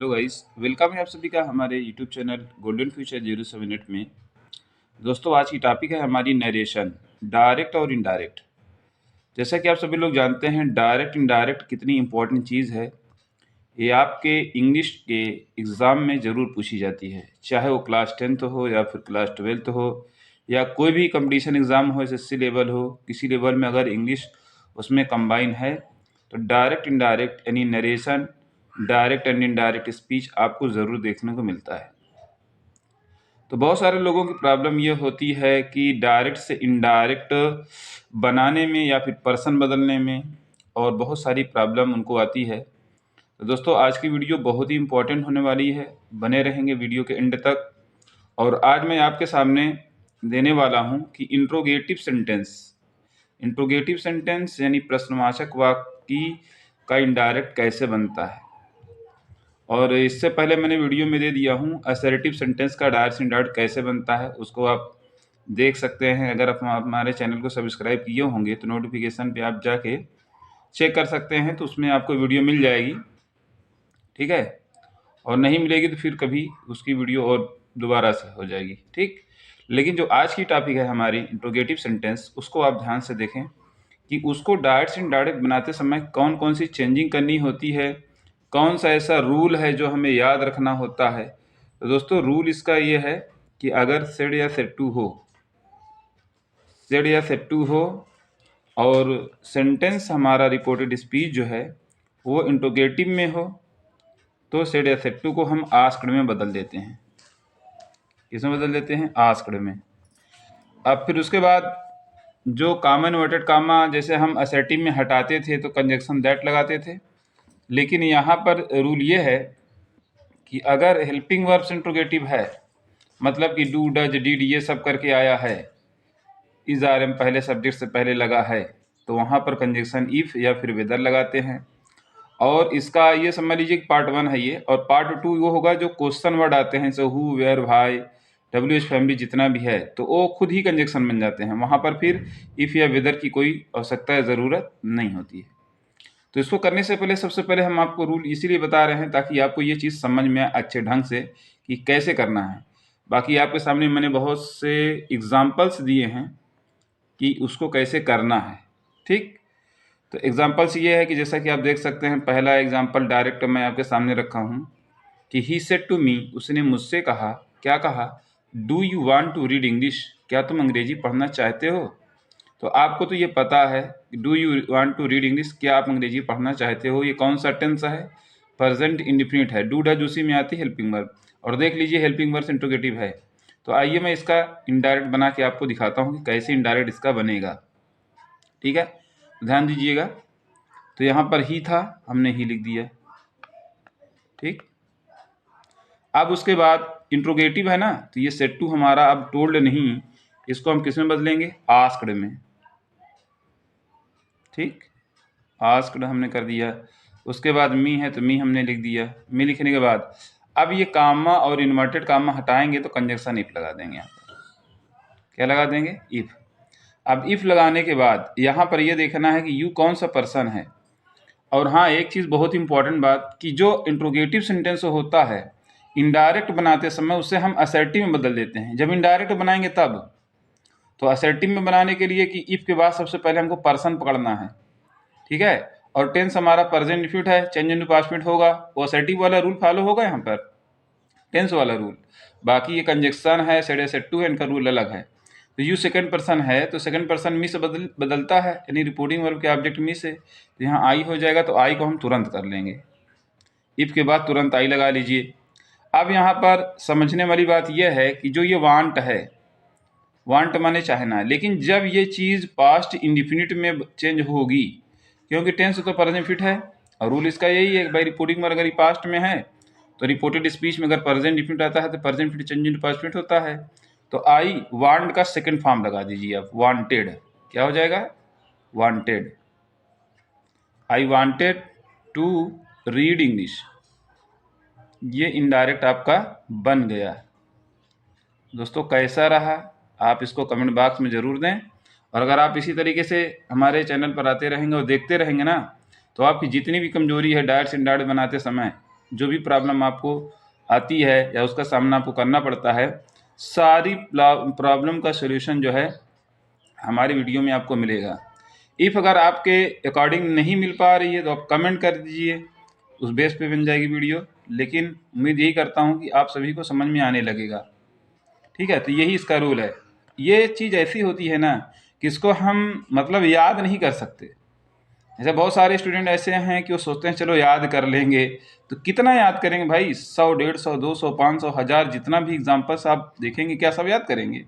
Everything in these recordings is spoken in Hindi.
हेलो गाइस, वेलकम है आप सभी का हमारे यूट्यूब चैनल गोल्डन फ्यूचर 07 में। दोस्तों, आज की टॉपिक है हमारी नरेशन, डायरेक्ट और इनडायरेक्ट। जैसा कि आप सभी लोग जानते हैं, डायरेक्ट इनडायरेक्ट कितनी इंपॉर्टेंट चीज़ है। ये आपके इंग्लिश के एग्ज़ाम में ज़रूर पूछी जाती है, चाहे वो क्लास 10th हो या फिर क्लास 12th हो या कोई भी कंपटीशन एग्ज़ाम हो, एसएससी लेवल हो, किसी लेवल में अगर इंग्लिश उसमें कंबाइन है तो डायरेक्ट इनडायरेक्ट यानी narration, direct and indirect speech आपको ज़रूर देखने को मिलता है। तो बहुत सारे लोगों की प्रॉब्लम ये होती है कि डायरेक्ट से इनडायरेक्ट बनाने में या फिर पर्सन बदलने में, और बहुत सारी प्रॉब्लम उनको आती है। तो दोस्तों, आज की वीडियो बहुत ही इंपॉर्टेंट होने वाली है, बने रहेंगे वीडियो के एंड तक। और आज मैं आपके सामने देने वाला हूं कि इंट्रोगेटिव सेंटेंस यानी प्रश्नवाचक वाक्य का इनडायरेक्ट कैसे बनता है। और इससे पहले मैंने वीडियो में दे दिया हूँ असर्टिव सेंटेंस का डायरेक्ट इनडायरेक्ट कैसे बनता है, उसको आप देख सकते हैं। अगर आप हमारे चैनल को सब्सक्राइब किए होंगे तो नोटिफिकेशन पे आप जाके चेक कर सकते हैं, तो उसमें आपको वीडियो मिल जाएगी, ठीक है। और नहीं मिलेगी तो फिर कभी उसकी वीडियो और दोबारा से हो जाएगी, ठीक। लेकिन जो आज की टॉपिक है हमारी इंट्रोगेटिव सेंटेंस, उसको आप ध्यान से देखें कि उसको डायरेक्ट से इनडायरेक्ट बनाते समय कौन कौन सी चेंजिंग करनी होती है, कौन सा ऐसा रूल है जो हमें याद रखना होता है। तो दोस्तों, रूल इसका ये है कि अगर सेड या सेड टू हो और सेंटेंस हमारा रिपोर्टेड स्पीच जो है वो इंट्रोगेटिव में हो, तो सेड या सेड टू को हम आस्क्ड में बदल देते हैं। किसमें बदल देते हैं? आस्क्ड में। अब फिर उसके बाद जो कॉमन इन्वर्टेड कामा जैसे हम असर्टिव में हटाते थे तो कंजक्शन दैट लगाते थे, लेकिन यहाँ पर रूल ये है कि अगर हेल्पिंग वर्ब्स इंट्रोगेटिव है, मतलब कि डू डज डिड ये सब करके आया है, इज आर एम पहले सब्जेक्ट से पहले लगा है, तो वहाँ पर कंजक्शन इफ या फिर वेदर लगाते हैं। और इसका ये समझ लीजिए कि पार्ट 1 है ये, और पार्ट 2 वो होगा जो क्वेश्चन वर्ड आते हैं, सो हु वेयर भाई डब्ल्यू एच फैमिली जितना भी है, तो वो खुद ही कंजक्शन बन जाते हैं। वहाँ पर फिर इफ या वेदर की कोई आवश्यकता या ज़रूरत नहीं होती है। तो इसको करने से पहले सबसे पहले हम आपको रूल इसीलिए बता रहे हैं ताकि आपको ये चीज़ समझ में आए अच्छे ढंग से कि कैसे करना है। बाकी आपके सामने मैंने बहुत से एग्जाम्पल्स दिए हैं कि उसको कैसे करना है, ठीक। तो एग्जाम्पल्स ये है कि जैसा कि आप देख सकते हैं, पहला एग्जाम्पल डायरेक्ट मैं आपके सामने रखा हूँ कि ही सेड टू मी, उसने मुझसे कहा। क्या कहा? Do you want to read English, क्या तुम अंग्रेजी पढ़ना चाहते हो? तो आपको तो ये पता है, do you want to read English, क्या आप अंग्रेजी पढ़ना चाहते हो, ये कौन सा टेंस है? प्रेजेंट इंडिफिनिट है। डू डज उसी में आती है हेल्पिंग वर्ब, और देख लीजिए हेल्पिंग वर्ब इंट्रोगेटिव है। तो आइए मैं इसका इनडायरेक्ट बना के आपको दिखाता हूँ कि कैसे इनडायरेक्ट इसका बनेगा, ठीक है। ध्यान दीजिएगा। तो यहाँ पर ही था, हमने ही लिख दिया, ठीक। अब उसके बाद इंट्रोगेटिव है ना, तो ये सेट टू हमारा अब टोल्ड नहीं, इसको हम किस में बदलेंगे? आस्क्ड में, ठीक। आस्क्ड हमने कर दिया। उसके बाद मी है तो मी हमने लिख दिया। मी लिखने के बाद अब ये कामा और इन्वर्टेड कामा हटाएंगे तो कंजक्शन इफ लगा देंगे। यहाँ पर क्या लगा देंगे? इफ। अब इफ लगाने के बाद यहाँ पर ये देखना है कि यू कौन सा पर्सन है। और हाँ, एक चीज़ बहुत इंपॉर्टेंट बात कि जो इंट्रोगेटिव सेंटेंस होता है इनडायरेक्ट बनाते समय उसे हम असर्टिव में बदल देते हैं। जब इनडायरेक्ट बनाएंगे तब, तो असर्टिव में बनाने के लिए कि इफ के बाद सबसे पहले हमको पर्सन पकड़ना है, ठीक है। और टेंस हमारा प्रेजेंट इंडेफिनिट है, चेंज इनटू पास्ट में होगा, वो असर्टिव वाला रूल फॉलो होगा यहाँ पर, टेंस वाला रूल। बाकी ये कंजक्शन है, सेड सेड टू है, इनका रूल अलग है। तो यू सेकंड पर्सन है तो सेकंड पर्सन मी से बदलता है, यानी रिपोर्टिंग वर्ब के ऑब्जेक्ट मी से, तो यहाँ आई हो जाएगा, तो आई को हम तुरंत कर लेंगे। इफ के बाद तुरंत आई लगा लीजिए। अब यहाँ पर समझने वाली बात यह है कि जो ये वांट है, वांट माने चाहना, लेकिन जब ये चीज़ पास्ट इंडिफिनिट में चेंज होगी, क्योंकि टेंस तो प्रेजेंट फिट है, और रूल इसका यही है कि भाई रिपोर्टिंग में अगर ये पास्ट में है तो रिपोर्टेड स्पीच में अगर प्रेजेंट इंडिफिनिट आता है तो present fit change into past fit होता है। तो आई वांट का सेकंड फॉर्म लगा दीजिए आप, वांटेड। क्या हो जाएगा? Wanted. I wanted to read English, ये इनडायरेक्ट आपका बन गया। दोस्तों, कैसा रहा आप इसको कमेंट बॉक्स में ज़रूर दें। और अगर आप इसी तरीके से हमारे चैनल पर आते रहेंगे और देखते रहेंगे ना, तो आपकी जितनी भी कमजोरी है डायरेक्ट इनडायरेक्ट बनाते समय जो भी प्रॉब्लम आपको आती है या उसका सामना आपको करना पड़ता है, सारी प्रॉब्लम का सॉल्यूशन जो है हमारी वीडियो में आपको मिलेगा। इफ़ अगर आपके अकॉर्डिंग नहीं मिल पा रही है तो आप कमेंट कर दीजिए, उस बेस पे बन जाएगी वीडियो। लेकिन उम्मीद यही करता हूँ कि आप सभी को समझ में आने लगेगा। ठीक है, तो यही इसका रूल है। ये चीज़ ऐसी होती है ना कि इसको हम मतलब याद नहीं कर सकते। जैसे बहुत सारे स्टूडेंट ऐसे हैं कि वो सोचते हैं चलो याद कर लेंगे, तो कितना याद करेंगे भाई? 100, 150, 200, 500, 1000 जितना भी एग्जाम्पल्स आप देखेंगे, क्या सब याद करेंगे?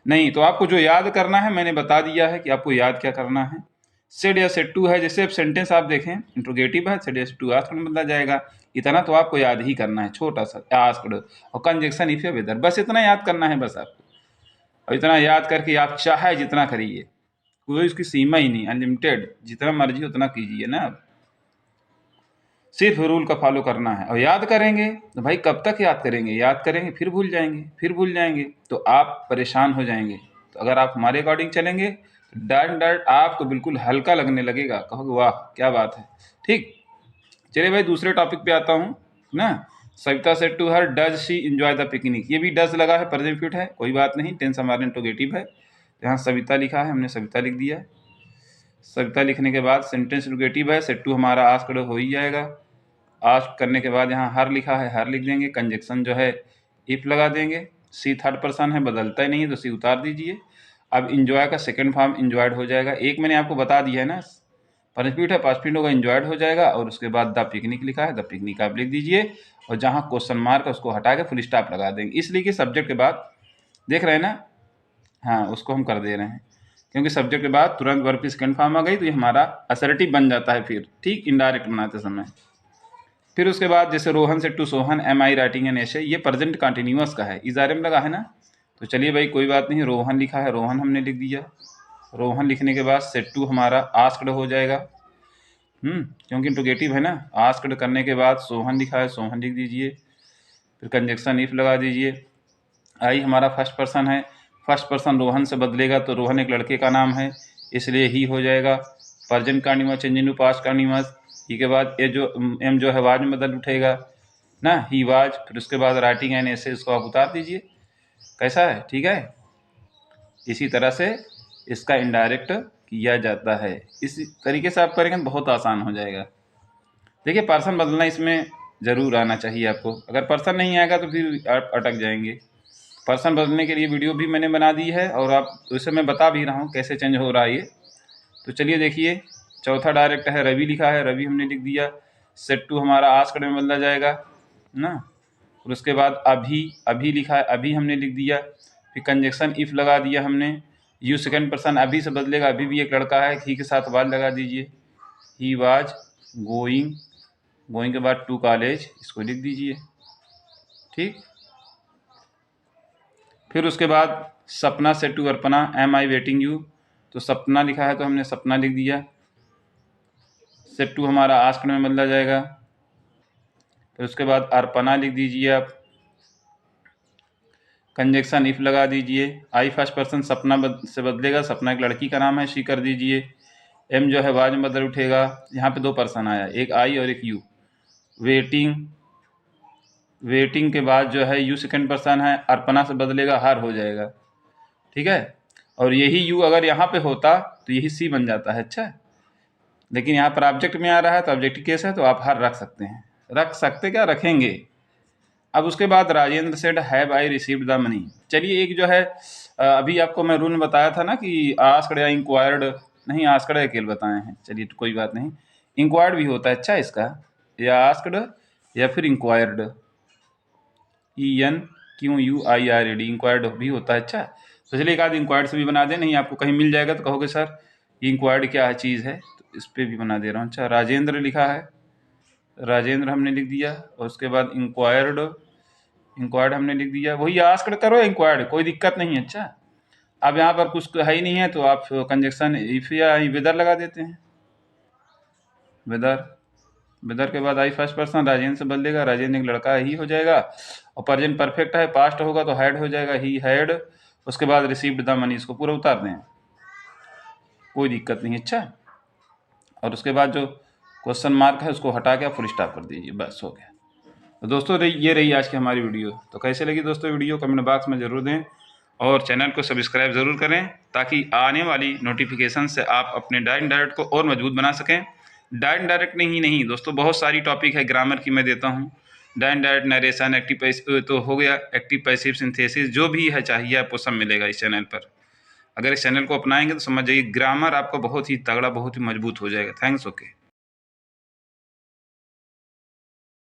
नहीं। तो आपको जो याद करना है मैंने बता दिया है कि आपको याद क्या करना है। सेड या सेड टू है, जैसे अब सेंटेंस आप देखें इंट्रोगेटिव है, सेड या सेड टू आस्क्ड में बदला जाएगा। इतना तो आपको याद ही करना है, छोटा सा आस्क्ड और कंजक्शन इफ या वेदर, बस इतना याद करना है बस आपको। और इतना याद करके आप चाहे जितना करिए, कोई उसकी सीमा ही नहीं, अनलिमिटेड, जितना मर्जी उतना कीजिए ना आप। सिर्फ रूल का फॉलो करना है। और याद करेंगे तो भाई कब तक याद करेंगे? याद करेंगे फिर भूल जाएंगे, फिर भूल जाएंगे, तो आप परेशान हो जाएंगे। तो अगर आप हमारे अकॉर्डिंग चलेंगे तो डायरेक्ट डायरेक्ट आपको बिल्कुल हल्का लगने लगेगा, कहोगे वाह क्या बात है। ठीक, चलिए भाई दूसरे टॉपिक पे आता हूँ ना। Savita said to her does she enjoy the picnic, ये भी डज लगा है, प्रेजेंट फिट है, कोई बात नहीं, टेंस हमारे इंट्रोगेटिव है। यहाँ सविता लिखा है, हमने सविता लिख दिया। सविता लिखने के बाद सेंटेंस इंट्रोगेटिव है, सेड टू हमारा आस्क्ड हो ही जाएगा। आस्क करने के बाद यहाँ हर लिखा है, हर लिख देंगे। कंजक्शन जो है इफ लगा देंगे। सी थर्ड पर्सन है, बदलता ही नहीं है तो सी उतार दीजिए। अब इंजॉय का सेकंड फॉर्म इंजॉयड हो जाएगा। एक मैंने आपको बता दिया है ना, परस्पिट है, पास्ट होगा, इंजॉयड हो जाएगा। और उसके बाद द पिकनिक लिखा है, द पिकनिक आप लिख दीजिए। और जहाँ क्वेश्चन मार्क है उसको हटा के फुल स्टॉप लगा देंगे, इसलिए कि सब्जेक्ट के बाद देख रहे हैं ना, हाँ उसको हम कर दे रहे हैं क्योंकि सब्जेक्ट के बाद तुरंत वर्ब की सेकंड फॉर्म आ गई तो ये हमारा असर्टिव बन जाता है फिर, ठीक, इनडायरेक्ट बनाते समय। फिर उसके बाद जैसे रोहन से to Sohan, am I writing an essay, ये प्रेजेंट कंटिन्यूअस का है, इजारे में लगा है ना। तो चलिए भाई कोई बात नहीं, रोहन लिखा है, रोहन हमने लिख दिया। रोहन लिखने के बाद सेट टू हमारा आस्क्ड हो जाएगा, क्योंकि इंट्रोगेटिव है ना। आस्क्ड करने के बाद सोहन लिखा है, सोहन लिख दीजिए। फिर कंजक्शन इफ लगा दीजिए। आई हमारा फर्स्ट पर्सन है, फर्स्ट पर्सन रोहन से बदलेगा तो रोहन एक लड़के का नाम है, इसलिए ही हो जाएगा। Present continuous change into past continuous, ही के बाद ए जो एम जो है वाज में बदल उठेगा ना, ही वाज। फिर उसके बाद राइटिंग एन ऐसे इसको आप उतार दीजिए। कैसा है? ठीक है। इसी तरह से इसका इनडायरेक्ट किया जाता है। इस तरीके से आप करेंगे तो बहुत आसान हो जाएगा। देखिए पर्सन बदलना इसमें ज़रूर आना चाहिए आपको, अगर पर्सन नहीं आएगा तो फिर आप अटक जाएंगे। पर्सन बदलने के लिए वीडियो भी मैंने बना दी है और आप उसे मैं बता भी रहा हूँ कैसे चेंज हो रहा है ये। तो चलिए देखिए, चौथा डायरेक्ट है, रवि लिखा है, रवि हमने लिख दिया। सेट टू हमारा आस्क्ड में बदला जाएगा ना। और उसके बाद अभी, अभी लिखा है, अभी हमने लिख दिया। फिर कंजक्शन इफ लगा दिया हमने। यू सेकंड पर्सन अभी से बदलेगा, अभी भी एक लड़का है, ही के साथ वाज लगा दीजिए। ही वाज गोइंग, गोइंग के बाद टू कॉलेज, इसको लिख दीजिए। ठीक, फिर उसके बाद सपना से to Arpana, am I waiting you, तो सपना लिखा है तो हमने सपना लिख दिया। सेट टू हमारा आस्क्ड में बदला जाएगा। फिर उसके बाद अर्पणा लिख दीजिए आप। कंजक्शन इफ लगा दीजिए। आई फर्स्ट पर्सन सपना से बदलेगा, सपना एक लड़की का नाम है, शी कर दीजिए। एम जो है वाज में बदल उठेगा, यहाँ पे दो पर्सन आया, एक आई और एक यू। वेटिंग, वेटिंग के बाद जो है यू सेकंड पर्सन है, अर्पणा से बदलेगा, हार हो जाएगा। ठीक है, और यही यू अगर यहाँ पे होता तो यही सी बन जाता है। अच्छा, लेकिन यहाँ पर ऑब्जेक्ट में आ रहा है तो ऑब्जेक्टिव केस है तो आप हर रख सकते हैं, रख सकते क्या, रखेंगे। अब उसके बाद Rajendra said have I received the money. चलिए एक जो है अभी आपको मैं रूल में बताया था ना कि आस्क्ड या इंक्वायर्ड, नहीं आस्क्ड या केवल बताए हैं, चलिए तो कोई बात नहीं, इंक्वायर्ड भी होता है। अच्छा इसका, या आस्क्ड या फिर इंक्वायर्ड, ENQUIRED, इंक्वायर्ड भी होता है। अच्छा, तो चलिए एक आध इंक्वायर्ड से भी बना दें, नहीं आपको कहीं मिल जाएगा तो कहोगे सर इंक्वायर्ड क्या है चीज़ है, तो इस पर भी बना दे रहा हूँ। अच्छा, राजेंद्र लिखा है, राजेंद्र हमने लिख दिया। और उसके बाद इंक्वायर्ड, इंक्वायर्ड हमने लिख दिया। वही आस्क्ड करो इंक्वायर्ड, कोई दिक्कत नहीं है। अच्छा, अब यहाँ पर कुछ है ही नहीं है तो आप कंजक्शन इफ या वेदर लगा देते हैं, वेदर। वेदर के बाद आई फर्स्ट पर्सन, राजेंद्र से बदलेगा, राजेंद्र एक लड़का ही हो जाएगा। और प्रेजेंट परफेक्ट है, पास्ट होगा तो हैड हो जाएगा, ही हैड। उसके बाद रिसीव्ड द मनी, इसको पूरा उतार दें, कोई दिक्कत नहीं। अच्छा, और उसके बाद जो क्वेश्चन मार्क है उसको हटा के फुल स्टॉप कर दीजिए, बस हो गया। तो दोस्तों ये रही आज की हमारी वीडियो। तो कैसे लगी दोस्तों वीडियो, कमेंट बॉक्स में ज़रूर दें और चैनल को सब्सक्राइब ज़रूर करें ताकि आने वाली नोटिफिकेशन से आप अपने डायरेक्ट डायरेक्ट को और मजबूत बना सकें। डायरेक्ट डायरेक्ट नहीं दोस्तों, बहुत सारी टॉपिक है ग्रामर की मैं देता हूँ। Direct direct, narration, active passive तो हो गया, एक्टिव पैसिव सिंथेसिस, जो भी है चाहिए आपको सब मिलेगा इस चैनल पर। अगर इस चैनल को अपनाएंगे तो समझ जाइए ग्रामर आपका बहुत ही तगड़ा, बहुत ही मजबूत हो जाएगा। थैंक्स। ओके।